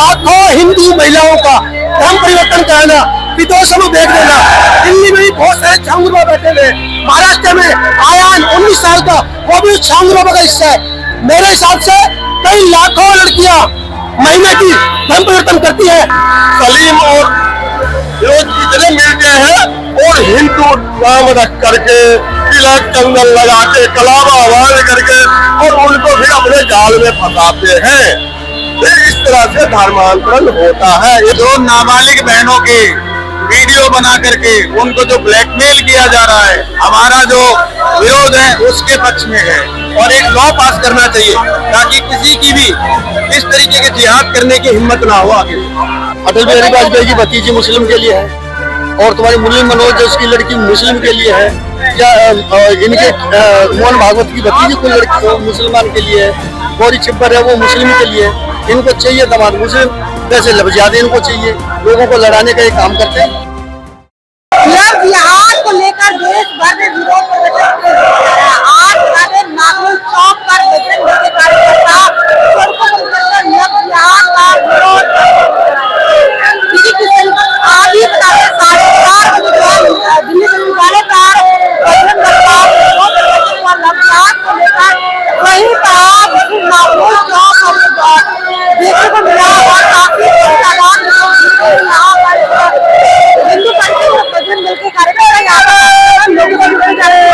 लाखों हिंदू महिलाओं का धर्म परिवर्तन कराना, विदेशों में भेज देना। दिल्ली में भी बहुत सारे छांगुर बाबा बैठे हुए, महाराष्ट्र में आयान 19 साल का, वो भी छांगुर बाबा का हिस्सा है। मेरे हिसाब से कई लाखों लड़कियां महीने की धर्म परिवर्तन करती है। सलीम और फिरोज इतने मिल गए हैं और हिंदू नाम रख करके, तिलक चंदन लगा के, कलावा आवाज करके और उनको भी अपने जाल में फंसाते हैं। इस तरह से धर्मांतरण होता है। ये जो नाबालिग बहनों की वीडियो बना करके उनको जो ब्लैकमेल किया जा रहा है, हमारा जो विरोध है उसके पक्ष में है और एक लॉ पास करना चाहिए ताकि किसी की भी इस तरीके के जिहाद करने की हिम्मत ना हो आगे। अटल बिहारी वाजपेयी की भतीजी मुस्लिम के लिए है और तुम्हारी मुरली मनोज जो उसकी लड़की मुस्लिम के लिए है, या इनके मोहन भागवत की भतीजी कोई लड़की मुसलमान के लिए है, गौरी छिब्बर है वो मुस्लिम के लिए है। इनको चाहिए तमाम मुस्लिम वैसे लफ्ज़ इनको चाहिए, लोगों को लड़ाने का ये काम करते हैं। लव जिहाद को लेकर देश भर में विरोध प्रदर्शन किया जा रहा है। आज सारे नागरिक चौक पर बजरंग दल के कार्यकर्ता सड़कों पर उतरकर लव जिहाद का विरोध किसी किस्म आदि बताते 4:30 बजे दिल्ली सचिवालय पर बजरंग दल का विरोध प्रदर्शन हुआ। लव जिहाद को लेकर वहीं पर नागरिक चौक पर देखने को मिला और काफी तादाद में यहाँ पर हिंदू पंथ बजरंग दल के कार्यकर्ता यहाँ पर लोगों को मिलने जा रहे हैं।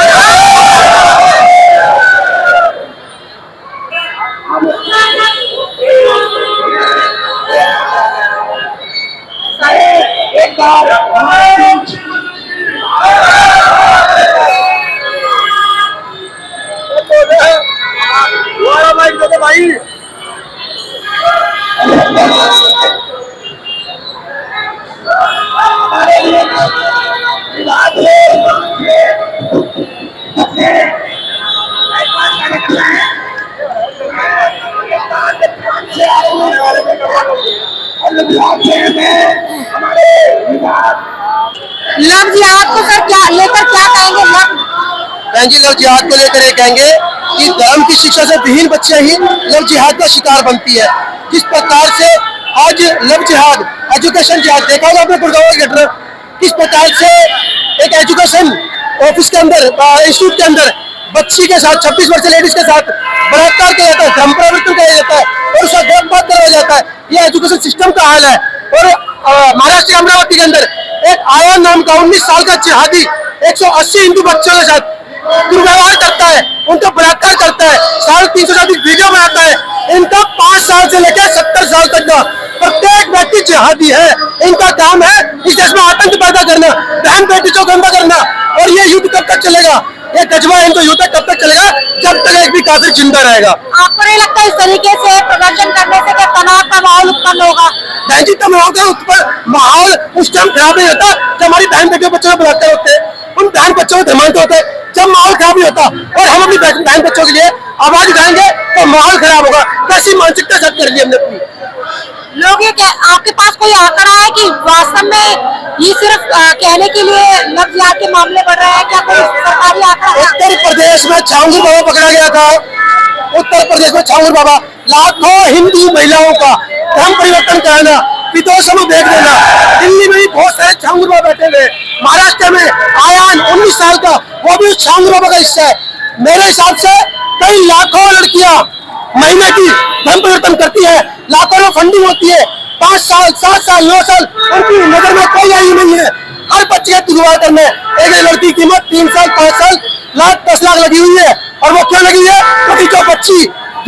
एक बार भाई लव जिहाद को सर क्या लेकर क्या कहेंगे? बहन जी, लव जिहाद को लेकर ये कहेंगे कि धर्म की शिक्षा से विहीन बच्चियां ही लव जिहाद का शिकार बनती है। जिस प्रकार से आज लव जिहाद, एजुकेशन जिहाद देखा होगा आपने गुड़गांव की घटना, किस प्रकार से एक एजुकेशन ऑफिस के अंदर, इंस्टीट्यूट के अंदर बच्ची के साथ 26 वर्षीय लेडीज के साथ बलात्कार किया जाता है, धर्म परिवर्तन किया जाता है और उसका गर्भपात करवाया जाता है। ये एजुकेशन सिस्टम का हाल है। और महाराष्ट्र के अमरावती के अंदर एक आयान नाम का 19 साल का जिहादी 180 हिंदू बच्चों के साथ दुर्व्यवहार करता है, उनका बलात्कार करता है, 350 से अधिक वीडियो बनाता है। इनका 5 साल से लेकर 70 साल तक का प्रत्येक व्यक्ति जिहादी है। इनका काम है इस देश में आतंक पैदा करना, बहन बेटी को गंदा करना। और ये युद्ध कब तक चलेगा? ये गजवा इनको युद्ध कब तक चलेगा? जब तक एक भी काफिर जिंदा रहेगा। आपको नहीं लगता इस तरीके से प्रदर्शन करने से तनाव का माहौल उत्पन्न होगा? बहन जी, तनाव का माहौल उस टाइम खराब नहीं होता जब हमारी बहन बेटियों बच्चों को बलात्कार होते हैं, उन बहन बच्चों को धर्मांतर होते हैं, जब माहौल खराब नहीं होता। और हम अपनी बहन बच्चों के लिए आवाज उठाएंगे तो माहौल खराब होगा। कैसी मानसिकता सेट कर ली हमने अपनी। लोग ये आपके पास कोई आंकड़ा है कि वास्तव में ये सिर्फ कहने के लिए लव जिहाद के मामले बढ़ रहे हैं? क्या कोई सरकारी आंकड़ा है? उत्तर प्रदेश में छांगुर बाबा पकड़ा गया था। उत्तर प्रदेश में छांगुर बाबा, लाखों हिंदू महिलाओं का धर्म परिवर्तन कराना, विदेशों में भेज देना। दिल्ली में भी बहुत सारे छांगुर बाबा बैठे हुए, महाराष्ट्र में आयान 19 साल का, वो भी छांगुर बाबा का हिस्सा है। मेरे हिसाब से कई लाखों लड़कियां महीने की धर्म परिवर्तन करती है, लाखों में फंडिंग होती है। 5 साल 7 साल 9 साल उनकी नजर में कोई आयु नहीं है। हर बच्चे का दुर्व्यवहार करना है। एक लड़की की कीमत 3 साल 5 साल लाख 10 लाख लगी हुई है। और वो क्यों लगी है? क्योंकि जो बच्ची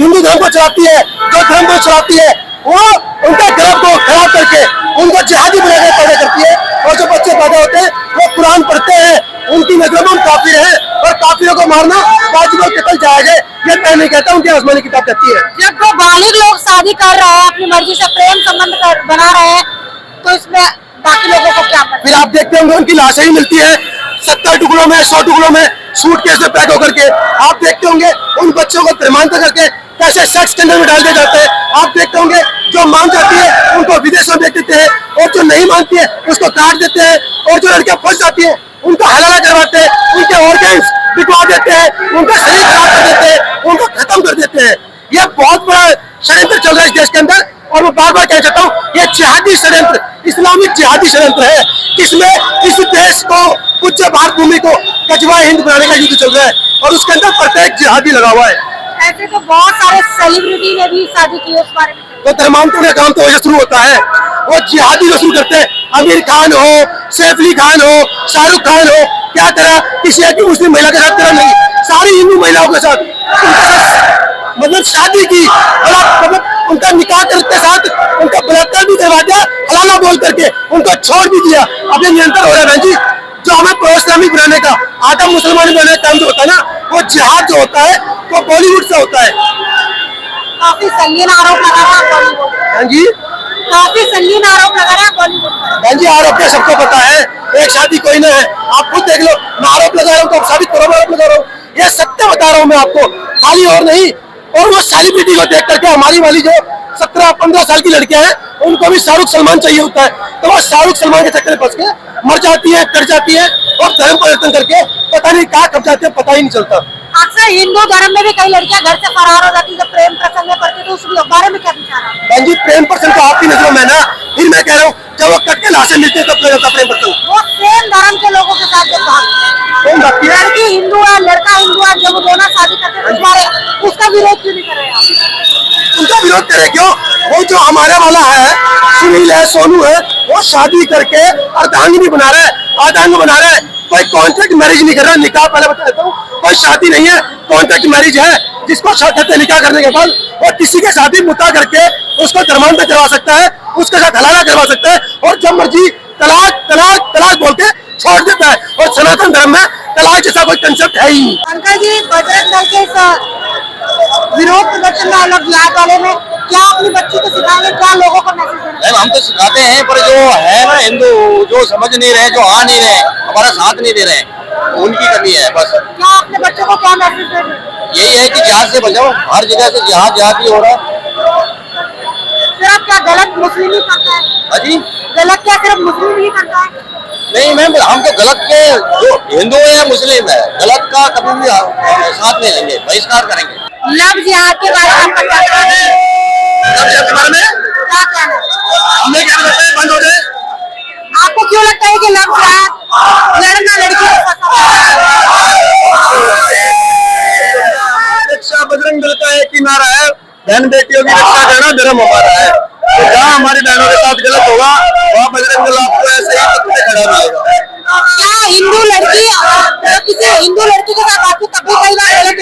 हिंदू धर्म को चलाती है, जो धर्म को चलाती है, वो उनके गर्भ को खराब करके उनको जिहादी बनाकर पैदा करती है। और जो बच्चे पैदा होते हैं वो कुरान पढ़ते हैं, उनकी नजरों में हम काफिर हैं और काफिरों को मारना वाजिब और कत्ल जायज है। ये मैं नहीं कहता, उनकी आसमानी किताब कहती है। जब वो बालिग लोग शादी कर रहे हैं, अपनी मर्जी से प्रेम संबंध बना रहे हैं, तो इसमें बाकी लोगों को क्या पता? फिर आप देखते होंगे उनकी लाशें ही मिलती है 70 टुकड़ों में, 100 टुकड़ों में, सूटकेस में पैक होकर के। आप देखते होंगे उन बच्चों को धर्मांतर करके कैसे सेक्स टेंडर में डाल दिए जाते हैं। आप देखते होंगे जो मान जाती है उनको विदेश में भेज देते हैं और जो नहीं मानती है उसको काट देते हैं। और जो लड़कियां फंस जाती है उनको हलाला करवाते हैं, उनके ऑर्गन्स बिकवा देते हैं, उनका शरीर खराब कर देते हैं, उनको खत्म कर देते हैं। यह बहुत बड़ा षड्यंत्र चल रहा है इस देश के अंदर। और मैं बार बार कहना चाहता हूँ जिहादी षड्यंत्र, इस्लामिक जिहादी षड्यंत्र है, इसमें इस देश को, पूज्य भारत भूमि को कचवा हिंद बनाने का युद्ध चल रहा है और उसके अंदर प्रत्येक जिहादी लगा हुआ है। ऐसे तो बहुत सारे सेलिब्रिटी ने भी शादी की, उस बारे में तो धर्मांतरण का काम तो वजह शुरू होता है, वो जिहादी जो शुरू करते हैं, आमिर खान हो, सैफ अली खान हो, शाहरुख खान हो, क्या करा किसी एक मुस्लिम महिला के साथ करा नहीं, सारी हिंदू महिलाओं के साथ मतलब शादी की, मतलब उनका निकाह करते साथ उनका बलात्कार भी करवा दिया, हलाला बोल करके उनको छोड़ भी दिया। अब ये निरंतर हो रहा है बहन जी, जो हमें प्रो इस्लामिक बनाने का, आदम मुसलमान बनाने का काम जो होता है ना, वो जिहाद जो होता है वो बॉलीवुड से होता है। काफी संगीन आरोप लगा रहा है बॉलीवुड, हाँ जी, काफी संगीन आरोप लगा रहा है बॉलीवुड पर। बहन जी आरोप क्या सबको पता है, एक शादी कोई ना है, आप खुद देख लो, मैं आरोप लगा रहा हूँ तो साबित करो मैं आरोप लगा रहा हूँ, ये सत्य बता रहा हूँ मैं आपको, खाली और नहीं। और वो सेलिब्रिटी को देख करके हमारी वाली जो 17-15 साल की लड़कियां हैं, उनको भी शाहरुख सलमान चाहिए होता है, तो वो शाहरुख सलमान के चक्कर में फंस के मर जाती है, कर जाती है और धर्म परिवर्तन करके पता नहीं कहाँ कब जाते हैं, पता ही नहीं चलता। अक्सर हिंदू धर्म में भी कई लड़कियां घर से फरार हो जाती है जब प्रेम प्रसंग में पड़ती है, तो उस बारे में क्या विचार है? बहन जी प्रेम प्रसंग तो आपकी नजरों में ना, फिर मैं कह रहा हूँ जब वो कट के लाशें मिलते हैं तब लगता प्रेम प्रसंग। वो सेम धर्म के लोगों के साथ जब कौन भागती है? लड़की हिंदू है, लड़का हिंदू है, जब वो दोनों शादी करते हैं उस बारे उसका विरोध क्यों नहीं कर रहे आप? उनका विरोध करे क्यों? वो जो हमारे वाला है, सुनील है, सोनू है, वो शादी करके अर्धांगिनी बना रहा है, अर्धांग बना रहा है, कोई कॉन्ट्रैक्ट मैरिज नहीं कर रहा। निकाह पहले बता देता हूँ, कोई शादी नहीं है, कॉन्ट्रैक्ट मैरिज है, जिसको शर्त निकाह करने के बाद वो किसी के साथ ही मुता करके उसको धर्मांतर करवा सकता है, उसके साथ हलाला करवा सकता है और जब मर्जी तलाक तलाक तलाक बोल के छोड़ देता है। और सनातन धर्म में तलाक जैसा कोई कंसेप्ट है ही नहीं। अंकल जी, बजरंग दल के इस विरोध प्रदर्शन में अलग जिहाद वाले में क्या अपनी बच्ची को सिखाएंगे, क्या लोगों को मैसेज देना? हम तो सिखाते हैं, पर जो है ना हिंदू, जो समझ नहीं रहे, जो आ नहीं रहे, हमारा साथ नहीं दे रहे, उनकी कमी है बस। क्या अपने बच्चों को क्या मैसेज देना? यही है कि जिहाद से बचाओ, हर जगह से जिहाद जिहाद ही हो रहा है। सिर्फ क्या गलत मुस्लिम ही करता है? अजी गलत क्या सिर्फ मुस्लिम ही करता है? नहीं मैम, हम तो गलत के, जो हिंदू है या मुस्लिम है, गलत का कभी भी साथ नहीं लेंगे, बहिष्कार करेंगे। लव जिहाद के बारे में आपका क्या कहना है? के बारे में क्या कहना है? हमने क्या कहते हैं बंद हो जाए। आपको क्यों लगता है कि लव जिहाद लड़का लड़की को फंसा है? रक्षा बजरंग दल का एक ही नारा है, बहन बेटियों की रक्षा करना धर्म हमारा है। तो जहाँ हमारी बहनों के साथ गलत होगा वहाँ बजरंग दल आपको ऐसे ही पत्ते खड़ा मिलेगा। क्या हिंदू लड़की किसी हिंदू लड़की के साथ आपको तब भी कई बार गलत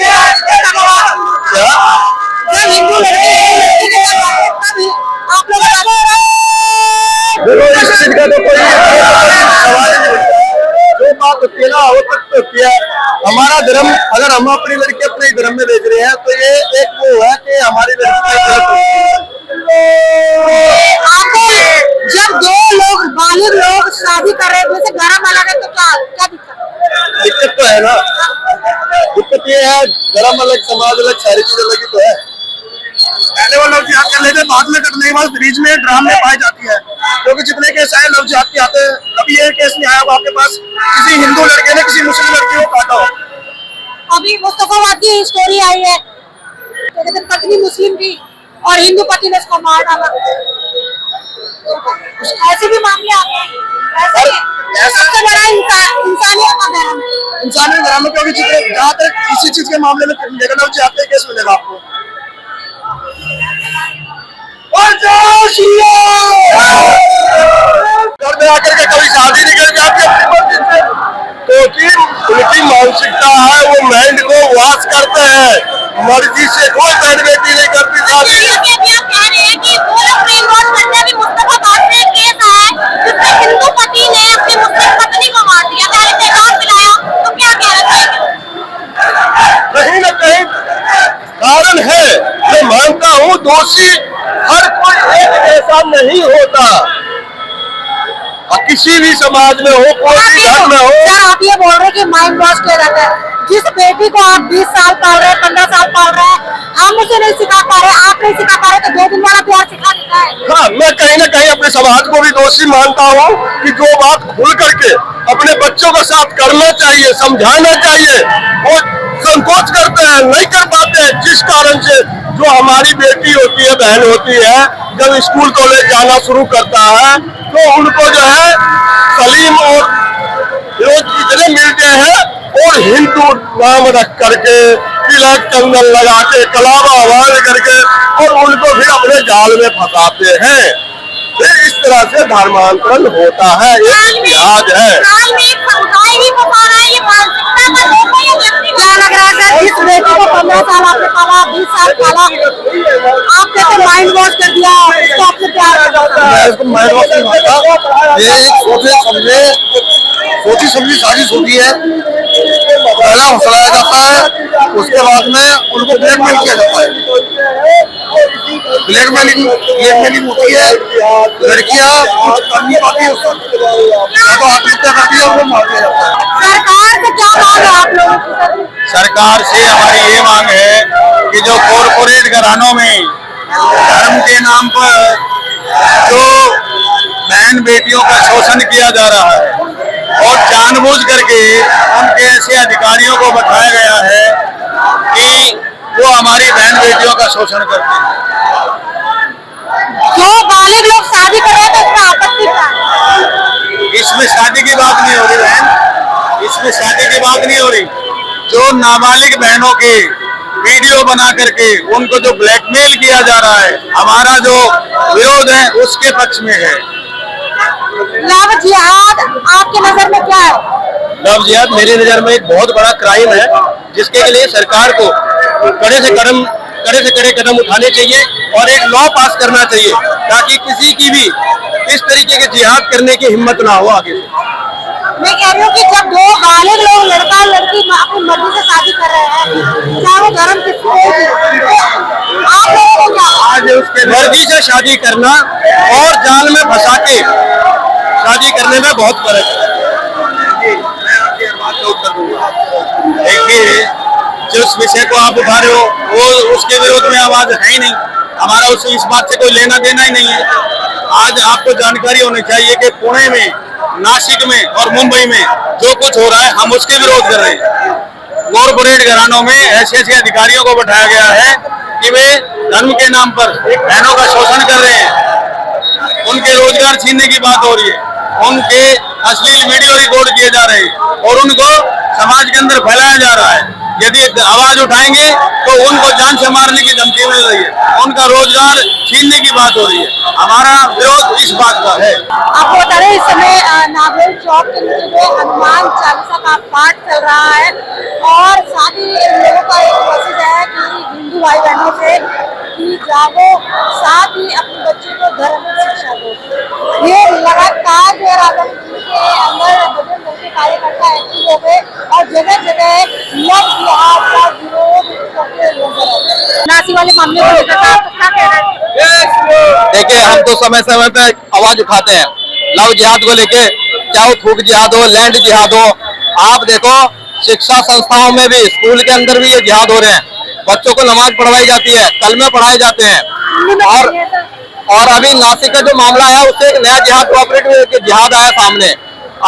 हुआ? जब हिंदू लड़की के साथ तभी आप लोग देखो इस चीज का तो कोई सवाल ही नहीं उठता। जो बात होती है ना वो तक होती है। हमारा धर्म, अगर हम अपनी लड़की अपने धर्म में भेज रहे हैं तो ये एक वो है कि हमारी लड़की आपको जब दो लोग बालिग लोग शादी कर रहे हैं, जैसे धर्म अलग है, तो क्या क्या दिक्कत तो है ना। दिक्कत ये है धर्म अलग, समाज अलग, सारी चीज अलग ही तो है। पहले वो लव जिहाद कर लेते, बाद में करने के बाद बीच में ड्रामे पाई जाती है, क्योंकि जितने केस आए लव जिहाद के आते हैं। कभी ये केस नहीं आया आपके पास किसी हिंदू लड़के ने किसी मुस्लिम लड़की को काटा हो? अभी मुस्तफाबाद की स्टोरी आई है, तो कहते पत्नी मुस्लिम थी और हिंदू पति ने उसको मार डाला। ऐसे भी मामले आते हैं। ऐसे सबसे बड़ा इंसानियत का धर्म है। इंसानी धर्म में, क्योंकि जहाँ तक किसी चीज के मामले में मिलेगा लव जिहाद का केस मिलेगा आपको। घर में आकर के कभी शादी नहीं करके आपके अपनी मर्जी से, क्योंकि उनकी मानसिकता है, वो माइंड को वाश करते हैं, मर्जी से कोई बहन बेटी नहीं करती शादी। हिंदू पति ने अपनी मुस्लिम पत्नी को मार दिया, पिलाया, तो क्या कहना चाहिए? कहीं न कहीं कारण है। मैं मानता हूँ दोषी हर कोई एक जैसा नहीं होता, और किसी भी समाज में हो, कोई भी धर्म में हो। सर आप ये बोल रहे हैं कि माइंड वॉश किया जाता है। जिस बेटी को आप 20 साल पाल रहे हैं, 15 साल पाल रहे हैं, हम उसे नहीं सिखा पा रहे, आप नहीं सिखा पा रहे, तो 2 दिन वाला प्यार सिखा देता है। हाँ, मैं कहीं न कहीं अपने समाज को भी दोषी मानता हूँ कि जो बात खुल करके अपने बच्चों के साथ करना चाहिए, समझाना चाहिए, वो संकोच करते हैं, नहीं कर पाते हैं। जिस कारण से जो हमारी बेटी होती है, बहन होती है, जब स्कूल कॉलेज जाना शुरू करता है तो उनको जो है सलीम और फिरोज इतने मिलते हैं और हिंदू नाम रख करके तिलक चंदन लगा के कलावा आवाज करके और उनको फिर अपने जाल में फंसाते हैं। फिर इस तरह से धर्मांतरण होता है, एक इतिहास है। क्या लग रहा है सर, जिस बेटी को 15 साल आपने पाला, 20 साल पाला, आप कहते माइंड वॉश कर दिया, इसको आपसे प्यार करता है? मैं इसको माइंड वॉश नहीं मानता। ये एक सोची समझी साजिश होती है। पहला फंसाया जाता है, उसके बाद में उनको ब्लैकमेल किया जाता है। ब्लैकमेलिंग होती है, लड़कियां करनी पाती है, तो आत्महत्या करती है, उनको मार दिया जाता है। सरकार से क्या मांग है आप लोगों की सर? सरकार से हमारी ये मांग है कि जो कॉरपोरेट घरानों में धर्म के नाम पर जो बहन बेटियों का शोषण किया जा रहा है और जानबूझ करके उनके ऐसे अधिकारियों को बताया गया है कि वो हमारी बहन बेटियों का शोषण करते हैं। जो बालिग लोग शादी कर रहे हैं तो इसमें आपत्ति क्या है? इसमें शादी की बात नहीं हो रही बहन, इसमें शादी की बात नहीं हो रही। जो नाबालिग बहनों के वीडियो बना करके उनको जो ब्लैकमेल किया जा रहा है, हमारा जो विरोध है उसके पक्ष में है। लव जिहाद आपकी नजर में क्या है? लव जिहाद मेरी नजर में एक बहुत बड़ा क्राइम है, जिसके लिए सरकार को कड़े से कड़े कदम उठाने चाहिए और एक लॉ पास करना चाहिए ताकि किसी की भी इस तरीके के जिहाद करने की हिम्मत ना हो आगे से। मैं कह रही हूँ कि जब दो बालिग लोग लड़का और लड़की अपनी मर्जी से शादी कर रहे हैं, चाहे वो धर्म किसी को भी, तो आप लोगों को क्या? आज उसके मर्जी से शादी करना और जाल में फंसा के शादी करने में बहुत फर्क है। देखिए, जिस विषय को आप उठा रहे हो वो उसके विरोध में आवाज है ही नहीं, हमारा उससे इस बात से कोई लेना देना ही नहीं है। आज आपको जानकारी होनी चाहिए कि पुणे में, नासिक में और मुंबई में जो कुछ हो रहा है हम उसके विरोध कर रहे हैं। कॉरपोरेट घरानों में ऐसे ऐसे अधिकारियों को बैठाया गया है कि वे धर्म के नाम पर बहनों का शोषण कर रहे हैं, उनके रोजगार छीनने की बात हो रही है, उनके अश्लील वीडियो रिकॉर्ड किए जा रहे हैं और उनको समाज के अंदर फैलाया जा रहा है। यदि आवाज उठाएंगे तो उनको जान से मारने की धमकी मिल रही है, उनका रोजगार छीनने की बात हो रही है। हमारा विरोध इस बात का है। आपको बता रहे इस समय नागौर चौक के नीचे जो हनुमान चालीसा का पाठ चल रहा है और साथ ही लोगों का एक मैसेज है कि हिंदू भाई बहनों से कि जागो, साथ ही अपने बच्चों को धर्म की शिक्षा दो। ये लगातार जो राजनीति के अंदर बजरंग दल के कार्यकर्ता एक्टिव हो गए और जगह जगह लव जिहाद का विरोध करते नजर आ रहे। नासिक वाले मामले को लेकर आप क्या कह रहे हैं? देखिए, हम तो समय समय पे आवाज उठाते हैं लव जिहाद को लेके, चाहे वो थूक जिहाद हो, लैंड जिहाद हो। आप देखो, शिक्षा संस्थाओं में भी, स्कूल के अंदर भी ये जिहाद हो रहे हैं। बच्चों को नमाज पढ़वाई जाती है, कलमे पढ़ाए जाते हैं। और अभी नासिक का जो मामला है उससे एक नया जिहाद, कोऑपरेटिव जिहाद आया सामने।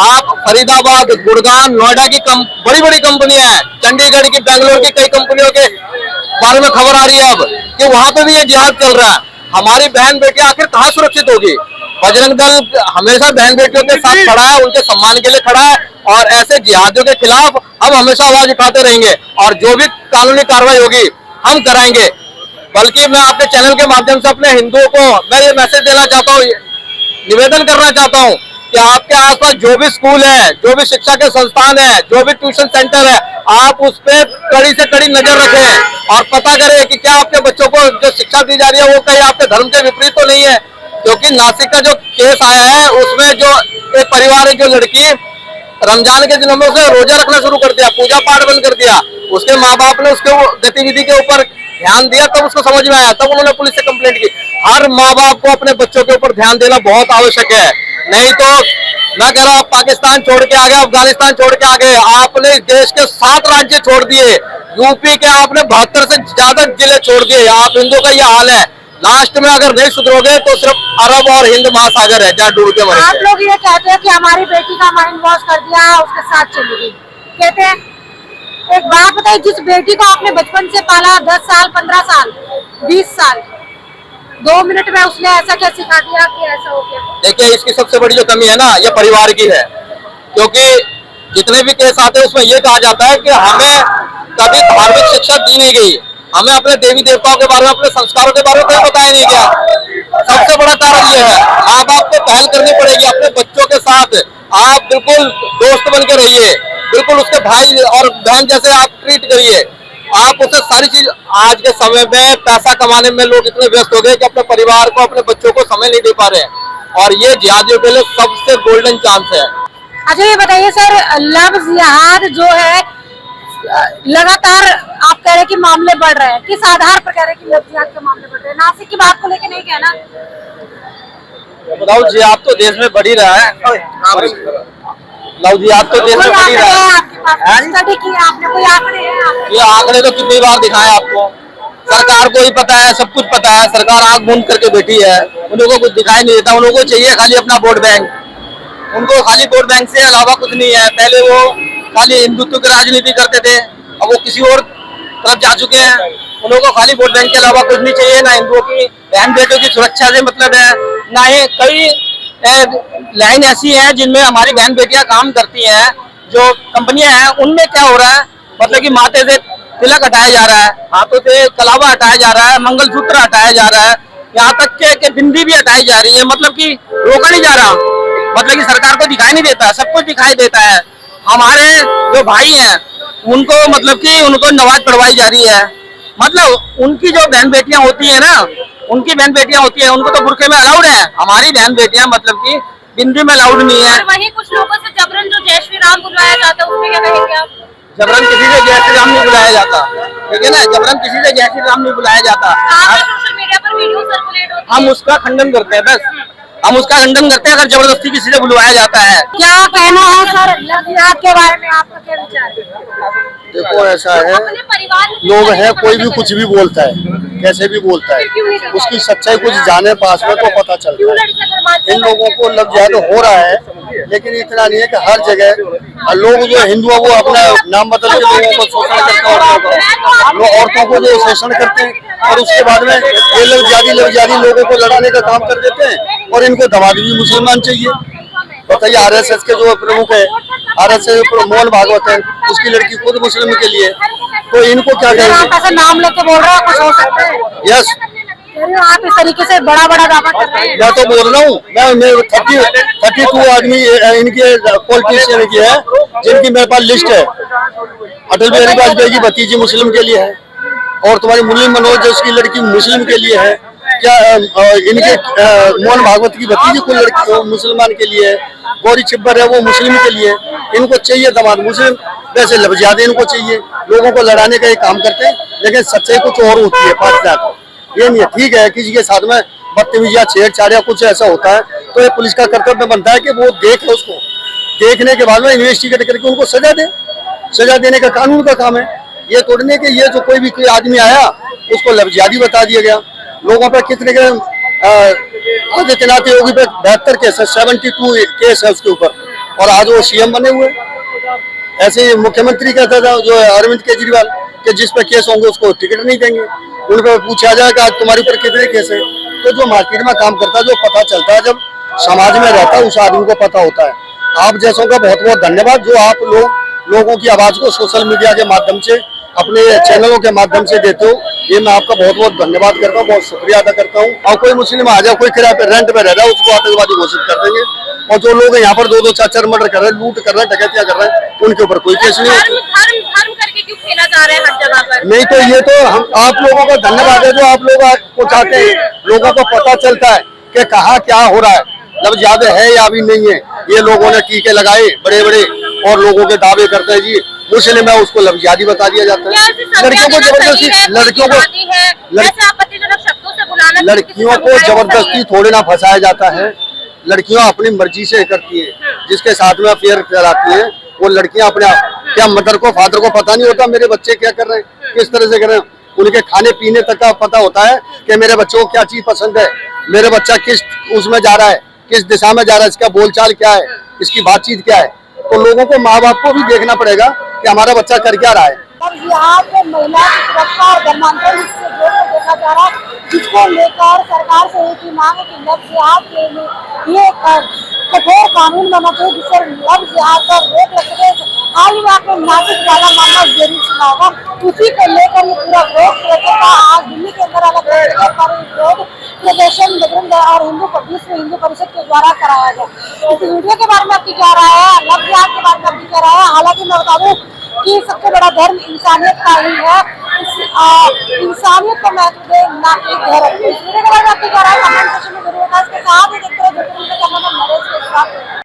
आप फरीदाबाद, गुड़गांव, नोएडा की बड़ी बड़ी कंपनियां हैं, चंडीगढ़ की, बेंगलोर की कई कंपनियों के बारे में खबर आ रही है अब कि वहां पे भी ये जिहाद चल रहा है। हमारी बहन बेटियां आखिर कहाँ सुरक्षित होगी? बजरंग दल हमेशा बहन बेटियों के साथ खड़ा है, उनके सम्मान के लिए खड़ा है और ऐसे जिहादियों के खिलाफ हम हमेशा आवाज उठाते रहेंगे और जो भी कानूनी कार्रवाई होगी हम कराएंगे। बल्कि मैं आपके चैनल के माध्यम से अपने हिंदुओं को मैं ये मैसेज देना चाहता हूँ, निवेदन करना चाहता हूँ कि आपके आसपास जो भी स्कूल है, जो भी शिक्षा के संस्थान है, जो भी ट्यूशन सेंटर है, आप उस पर कड़ी से कड़ी नजर रखें और पता करें कि क्या आपके बच्चों को जो शिक्षा दी जा रही है वो कहीं आपके धर्म के विपरीत तो नहीं है। क्योंकि नासिक का जो केस आया है उसमें जो एक परिवार है, जो लड़की रमजान के दिनों में उसे रोजा रखना शुरू कर दिया, पूजा पाठ बंद कर दिया, उसके माँ बाप ने उसके गतिविधि के ऊपर ध्यान दिया, तब उसको समझ में आया, तब उन्होंने पुलिस से कंप्लेंट की। हर माँ बाप को अपने बच्चों के ऊपर ध्यान देना बहुत आवश्यक है, नहीं तो मैं कह रहा हूँ पाकिस्तान छोड़ के आ गए, अफगानिस्तान छोड़ के आ गए, आपने देश के 7 राज्य छोड़ दिए, यूपी के आपने 72 से ज्यादा जिले छोड़ दिए। आप हिंदुओं का ये हाल है, लास्ट में अगर नहीं सुधरोगे तो सिर्फ अरब और हिंद महासागर है जहाँ डूब के मरेंगे। आप लोग ये कहते हैं कि हमारी बेटी का माइंड वॉश कर दिया, उसके साथ चली गई, कहते हैं। एक बात बताइए, जिस बेटी को आपने बचपन से पाला, 10 साल, 15 साल, 20 साल, 2 मिनट में उसने ऐसा क्या सिखा दिया कि ऐसा हो गया? देखिए, इसकी सबसे बड़ी जो कमी है ना, ये परिवार की है। क्योंकि जितने भी केस आते हैं उसमें ये कहा जाता है कि हमें कभी धार्मिक शिक्षा दी नहीं गई, हमें अपने देवी देवताओं के बारे में, अपने संस्कारों के बारे में कोई बताया नहीं गया। सबसे बड़ा कारण ये है, माँ बाप को पहल करनी पड़ेगी अपने बच्चों के साथ। आप बिल्कुल दोस्त बन के रहिए, बिल्कुल उसके भाई और बहन जैसे आप ट्रीट करिए। आप उसे सारी चीज, आज के समय में पैसा कमाने में लोग इतने व्यस्त हो गए कि अपने परिवार को, अपने बच्चों को समय नहीं दे पा रहे हैं, और ये जिहादियों के लिए सबसे गोल्डन चांस है। अच्छा ये बताइए सर, लव जिहाद जो है लगातार आप कह रहे हैं कि मामले बढ़ रहे हैं, किस आधार पर कह रहे हैं कि लव जिहाद के मामले बढ़ रहे हैं? नासिक की बात को लेकर नहीं कहना। बताओ, जिहाद तो देश में बढ़ ही रहा है। लव जिहाद तो देश में बढ़ ही रहा है। आपके पास स्टडी की आपने कोई आंकड़े हैं? ये आंकड़े तो कितनी बार दिखाए आपको, सरकार को ही पता है, सब कुछ पता है। सरकार आंख बंद करके बैठी है, उन लोगों को कुछ दिखाई नहीं देता। उन लोगों को चाहिए खाली अपना वोट बैंक, उनको खाली वोट बैंक से अलावा कुछ नहीं है। पहले वो खाली हिंदुत्व की राजनीति करते थे, अब वो किसी और तरफ जा चुके हैं। उन लोगों को खाली वोट बैंक के अलावा कुछ नहीं चाहिए। ना हिंदुओं की बहन बेटों की सुरक्षा से मतलब है, ना ही कई लाइन ऐसी है जिनमें हमारी बहन बेटियां काम करती हैं। जो कंपनियां हैं उनमें क्या हो रहा है, मतलब कि माथे से तिलक हटाया जा रहा है, हाथों से कलावा हटाया जा रहा है, मंगलसूत्र हटाया जा रहा है, यहाँ तक के बिंदी भी हटाई जा रही है। मतलब कि रोका नहीं जा रहा, मतलब कि सरकार को दिखाई नहीं देता, सब कुछ दिखाई देता है। हमारे जो भाई हैं उनको मतलब कि उनको नमाज पढ़वाई जा रही है। मतलब उनकी जो बहन बेटियां होती है ना, उनकी बहन बेटियां होती है, उनको तो बुरके में अलाउड है। हमारी बहन बेटियां मतलब कि बिंदी में अलाउड नहीं है। और वहीं कुछ लोगों से जबरन जो जय श्री राम बुलवाया जाता है, उसमें क्या कहेंगे आप? जबरन किसी से जय श्री राम नहीं बुलाया जाता, ठीक है ना, जबरन किसी से जय श्री राम नहीं बुलाया जाता। सोशल मीडिया पर वीडियो सर्कुलेट होती है, हम उसका खंडन करते हैं, बस हम उसका खंडन करते हैं अगर जबरदस्ती किसी से बुलवाया जाता है। क्या कहना है सर लव जिहाद के बारे में, आपका क्या विचार है? देखो, ऐसा है, अपने परिवार में लोग हैं, कोई भी कुछ भी बोलता है, कैसे भी बोलता है, उसकी सच्चाई कुछ जाने पास में तो पता चलता है। इन लोगों को लव जिहाद हो रहा है, लेकिन इतना नहीं है कि हर जगह लोग जो हिंदू है वो अपना नाम बदल के लोगों को शोषण करते हैं, औरतों को जो शोषण करते हैं, और उसके बाद में ये लव जिहादी लोगों को लड़ाने का काम कर देते हैं, और इनको दबा भी मुसलमान चाहिए। बताइए, आरएसएस के जो प्रमुख है, आरएसएस मोहन भागवत है, उसकी लड़की खुद मुस्लिम के लिए, तो इनको क्या कहेंगे? आप ऐसे नाम लेके बोल रहे हैं, कुछ हो सकता है? यस, आप इस तरीके से बड़ा बड़ा दावा कर रहे हैं। मैं तो बोल रहा हूँ, मैं 32 आदमी इनके पॉलिटिशियन की है, जिनकी मेरे पास लिस्ट है। अटल बिहारी वाजपेयी की भतीजी मुस्लिम के लिए है, और तुम्हारी मुरली मनोज उसकी लड़की मुस्लिम के लिए है। क्या इनके मोहन भागवत की भतीजी को लड़की मुसलमान के लिए है। गौरी चिब्बर है, वो मुस्लिम के लिए। इनको चाहिए दामाद मुस्लिम, वैसे लव जिहाद इनको चाहिए। लोगों को लड़ाने का ये काम करते हैं, लेकिन सच्चाई कुछ और होती है। पाकिस्तान ये नहीं है, ठीक है, किसी के साथ में बदतमीजी, छेड़छाड़ या कुछ ऐसा होता है तो ये पुलिस का कर्तव्य बनता है कि वो देखे, उसको देखने के बाद में इन्वेस्टिगेट करके उनको सजा दे। सजा देने का कानून का काम है। ये तोड़ने के, ये जो कोई आदमी आया उसको लव जिहादी बता दिया गया। लोगों पर कितने के आदित्यनाथ योगी पे 72 केस है, 72 केस है उसके ऊपर, और आज वो सीएम बने हुए। ऐसे ही मुख्यमंत्री कहता था जो अरविंद केजरीवाल के जिस पे केस होंगे उसको टिकट नहीं देंगे। उनको पूछा जाएगा आज तुम्हारे ऊपर कितने केस है। तो जो मार्केट में काम करता है, जो पता चलता है, जब समाज में रहता है, उस आदमी को पता होता है। आप जैसों का बहुत बहुत धन्यवाद, जो आप लोगों की आवाज को सोशल मीडिया के माध्यम से, अपने चैनलों के माध्यम से देते हो। ये मैं आपका बहुत बहुत धन्यवाद करता हूँ, बहुत शुक्रिया अदा करता हूँ। और कोई मुस्लिम आ जाए, कोई किराए पे रेंट पे रह रहा है, उसको आतंकवादी घोषित कर देंगे। और जो लोग यहाँ पर 2-2, 4-4 मर्डर कर रहे हैं, लूट कर रहे हैं, डकैतियां कर रहे हैं, उनके ऊपर कोई केस नहीं होता। धर्म करके क्यों खेला जा रहा है हर जगह पर? नहीं तो ये तो हम आप लोगों का धन्यवाद है, जो आप लोग को चाहते हैं, लोगों को पता चलता है कि कहाँ क्या हो रहा है, लव जिहाद है या अभी नहीं है। ये लोगों ने टीके लगाए बड़े बड़े, और लोगों के दावे करते हैं जी मुस्लिम है, उसको लव जिहादी बता दिया जाता है। लड़कियों को जबरदस्ती, लड़कियों को जबरदस्ती थोड़े ना फंसाया जाता है। लड़कियां अपनी मर्जी से करती हैं, जिसके साथ में अफेयर कराती हैं वो लड़कियां अपने क्या मदर को, फादर को पता नहीं होता मेरे बच्चे क्या कर रहे हैं, किस तरह से कर रहे हैं। उनके खाने पीने तक का पता होता है कि मेरे बच्चों को क्या चीज पसंद है, मेरे बच्चा किस उसमें जा रहा है, किस दिशा में जा रहा है, इसका बोलचाल क्या है, इसकी बातचीत क्या है। तो लोगों को, माँ बाप को भी देखना पड़ेगा कि हमारा बच्चा कर क्या रहा है। लव जिहाद में महिला की सुरक्षा और धर्मांतरण से जोड़कर देखा जा रहा है, जिसको लेकर सरकार से एक ही मांग है कि लव जिहाद के लिए ये कठोर कानून बना चाहिए जिससे लव जिहाद पर रोक लग सके। हाल ही में आपने नासिक वाला मामला जरूर सुना होगा, उसी को लेकर ये पूरा विरोध प्रदर्शन था। आज दिल्ली के अंदर अलग अलग जगह पर विरोध प्रदर्शन बजरंग और विश्व हिंदू परिषद के द्वारा कराया गया। इस वीडियो के बारे में आपकी क्या राय है, लव जिहाद के बारे में आपकी क्या राय है? हालांकि मैं बता दूं कि सबसे बड़ा धर्म इंसानियत का ही है, इंसानियत को महत्व दे ना कि धर्म। इस वीडियो के बारे में आपकी क्या राय है कमेंट सेक्शन में जरूर बताएं। इसके साथ ही देखते रहो नरेश के साथ।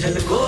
झलको